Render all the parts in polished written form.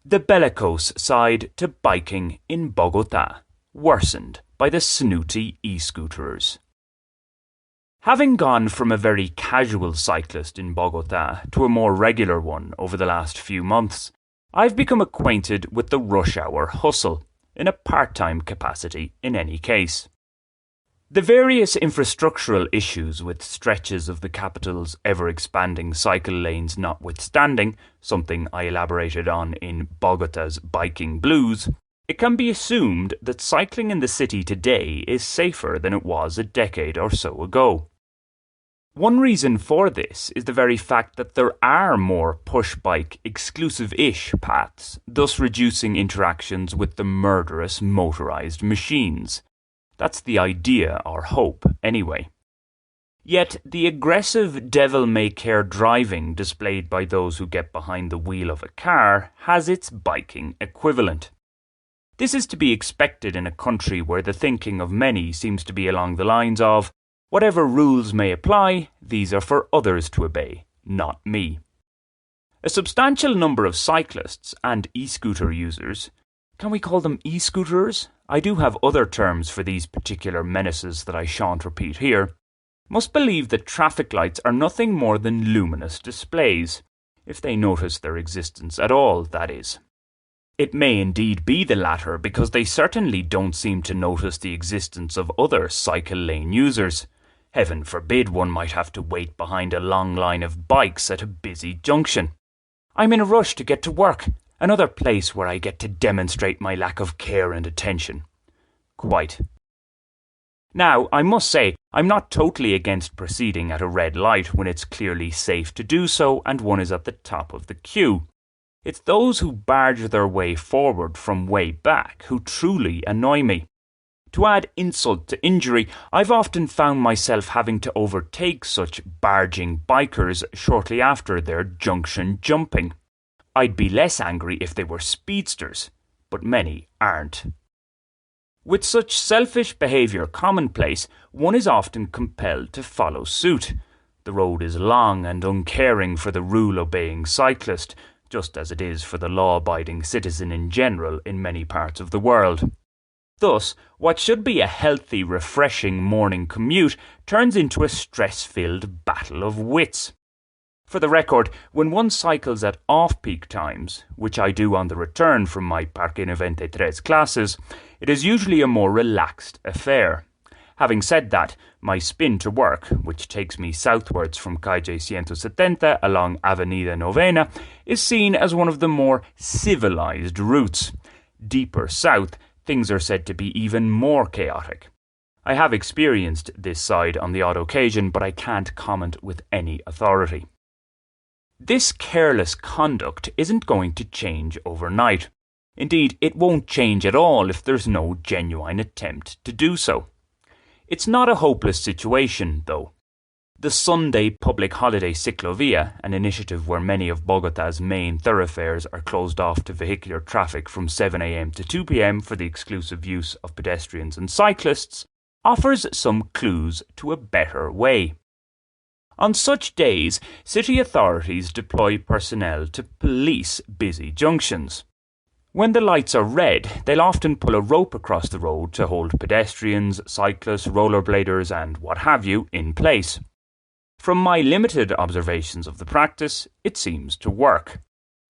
The bellicose side to biking in Bogotá, worsened by the snooty e-scooterers. Having gone from a very casual cyclist in Bogotá to a more regular one over the last few months, I've become acquainted with the rush hour hustle, in a part-time capacity in any case. The various infrastructural issues with stretches of the capital's ever-expanding cycle lanes notwithstanding, something I elaborated on in Bogotá's Biking Blues, it can be assumed that cycling in the city today is safer than it was a decade or so ago. One reason for this is the very fact that there are more push-bike exclusive-ish paths, thus reducing interactions with the murderous motorised machines. That's the idea or hope, anyway. Yet the aggressive devil-may-care driving displayed by those who get behind the wheel of a car has its biking equivalent. This is to be expected in a country where the thinking of many seems to be along the lines of, whatever rules may apply, these are for others to obey, not me. A substantial number of cyclists and e-scooter users, can we call them e-scooterers? I do have other terms for these particular menaces that I shan't repeat here, must believe that traffic lights are nothing more than luminous displays, if they notice their existence at all, that is. It may indeed be the latter because they certainly don't seem to notice the existence of other cycle lane users. Heaven forbid one might have to wait behind a long line of bikes at a busy junction. I'm in a rush to get to work. Another place where I get to demonstrate my lack of care and attention. Quite. Now, I must say, I'm not totally against proceeding at a red light when it's clearly safe to do so and one is at the top of the queue. It's those who barge their way forward from way back who truly annoy me. To add insult to injury, I've often found myself having to overtake such barging bikers shortly after their junction jumping. I'd be less angry if they were speedsters, but many aren't. With such selfish behaviour commonplace, one is often compelled to follow suit. The road is long and uncaring for the rule-obeying cyclist, just as it is for the law-abiding citizen in general in many parts of the world. Thus, what should be a healthy, refreshing morning commute turns into a stress-filled battle of wits. For the record, when one cycles at off-peak times, which I do on the return from my Parque 93 classes, it is usually a more relaxed affair. Having said that, my spin to work, which takes me southwards from Calle 170 along Avenida Novena, is seen as one of the more civilized routes. Deeper south, things are said to be even more chaotic. I have experienced this side on the odd occasion, but I can't comment with any authority. This careless conduct isn't going to change overnight. Indeed, it won't change at all if there's no genuine attempt to do so. It's not a hopeless situation, though. The Sunday public holiday ciclovia, an initiative where many of Bogotá's main thoroughfares are closed off to vehicular traffic from 7 a.m. to 2 p.m. for the exclusive use of pedestrians and cyclists, offers some clues to a better way. On such days, city authorities deploy personnel to police busy junctions. When the lights are red, they'll often pull a rope across the road to hold pedestrians, cyclists, rollerbladers and what have you in place. From my limited observations of the practice, it seems to work.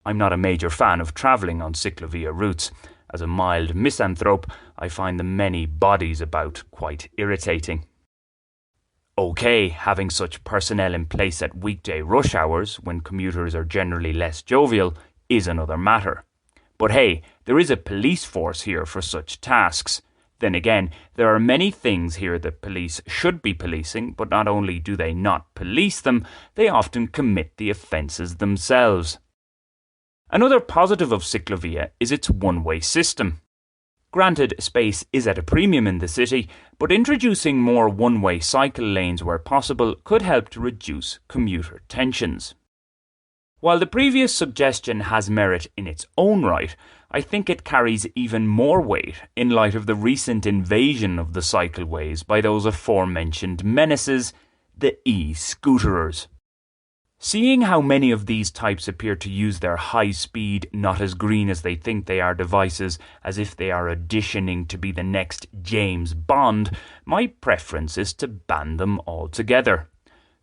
I'm not a major fan of travelling on ciclovia routes. As a mild misanthrope, I find the many bodies about quite irritating. Okay, having such personnel in place at weekday rush hours, when commuters are generally less jovial, is another matter. But hey, there is a police force here for such tasks. Then again, there are many things here that police should be policing, but not only do they not police them, they often commit the offences themselves. Another positive of ciclovia is its one-way system. Granted, space is at a premium in the city, but introducing more one-way cycle lanes where possible could help to reduce commuter tensions. While the previous suggestion has merit in its own right, I think it carries even more weight in light of the recent invasion of the cycleways by those aforementioned menaces, the e-scooterers. Seeing how many of these types appear to use their high-speed, not as green as they think they are devices as if they are auditioning to be the next James Bond, my preference is to ban them altogether.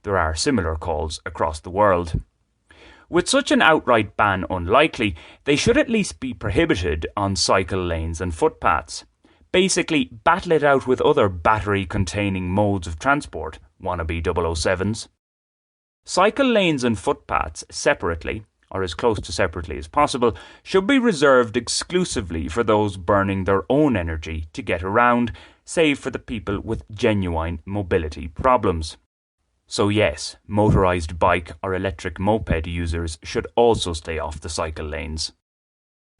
There are similar calls across the world. With such an outright ban unlikely, they should at least be prohibited on cycle lanes and footpaths. Basically, battle it out with other battery-containing modes of transport, wannabe 007s. Cycle lanes and footpaths separately, or as close to separately as possible, should be reserved exclusively for those burning their own energy to get around, save for the people with genuine mobility problems. So yes, motorised bike or electric moped users should also stay off the cycle lanes.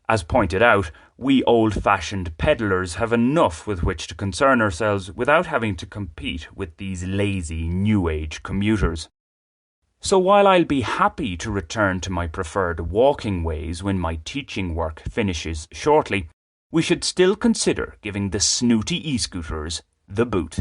As pointed out, we old-fashioned pedallers have enough with which to concern ourselves without having to compete with these lazy new-age commuters. So while I'll be happy to return to my preferred walking ways when my teaching work finishes shortly, we should still consider giving the snooty e-scooters the boot.